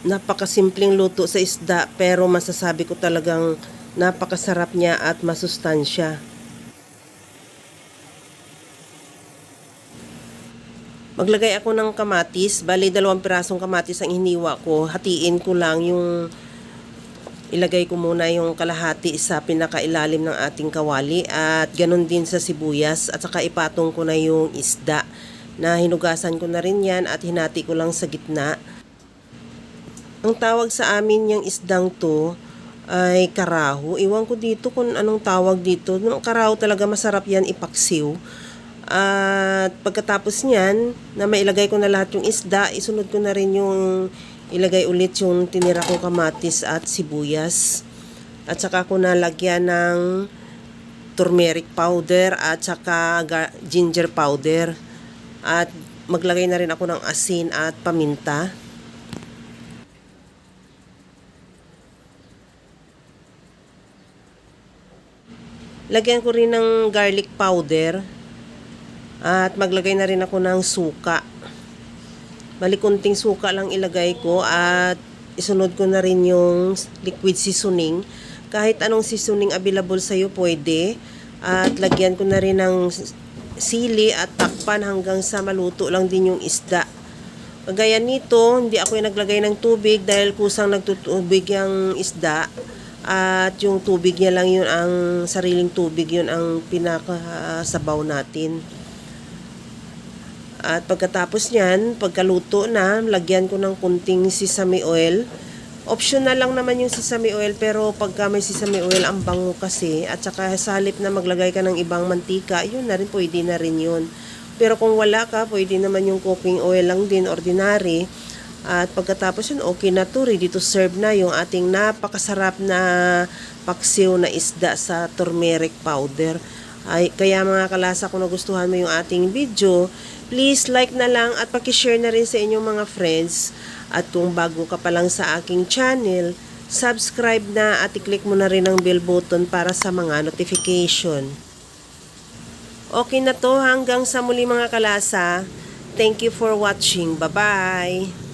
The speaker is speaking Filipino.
Napakasimpleng luto sa isda pero masasabi ko talagang napakasarap niya at masustansya. Maglagay ako ng kamatis, bali 2 pirasong kamatis ang hiniwa ko. Hatiin ko lang yung ilagay ko muna yung kalahati sa pinakailalim ng ating kawali at ganun din sa sibuyas at saka ipatong ko na yung isda na hinugasan ko na rin yan at hinati ko lang sa gitna. Ang tawag sa amin yung isdang to ay karaho. Iwan ko dito kung anong tawag dito. Karaho talaga, masarap yan ipaksiw. At pagkatapos niyan, na mailagay ko na lahat yung isda, isunod ko na rin yung ilagay ulit yung tinira kong kamatis at sibuyas. At saka ko nalagyan ng turmeric powder at saka ginger powder. At maglagay na rin ako ng asin at paminta. Lagyan ko rin ng garlic powder. At maglagay na rin ako ng suka. Bali kunting suka lang ilagay ko at isunod ko na rin yung liquid seasoning. Kahit anong seasoning available sa'yo pwede. At lagyan ko na rin ng sili at takpan hanggang sa maluto lang din yung isda. Kagaya nito, hindi ako yung naglagay ng tubig dahil kusang nagtutubig yung isda. At yung tubig niya lang yun, ang sariling tubig yun ang pinakasabaw natin. At pagkatapos niyan, pagkaluto na, lagyan ko ng kunting sesame oil. Optional lang naman yung sesame oil, pero pagka may sesame oil, ang bango kasi. At saka sa halip na maglagay ka ng ibang mantika, yun na rin, pwede na rin yun. Pero kung wala ka, pwede naman yung cooking oil lang din, ordinary. At pagkatapos yun, okay na to, ready to serve na yung ating napakasarap na paksiw na isda sa turmeric powder. Ay, kaya mga kalasa, kung nagustuhan mo yung ating video, please like na lang at pakishare na rin sa inyong mga friends. At kung bago ka pa lang sa aking channel, subscribe na at i-click mo na rin ang bell button para sa mga notification. Okay na to, hanggang sa muli mga kalasa. Thank you for watching. Bye-bye!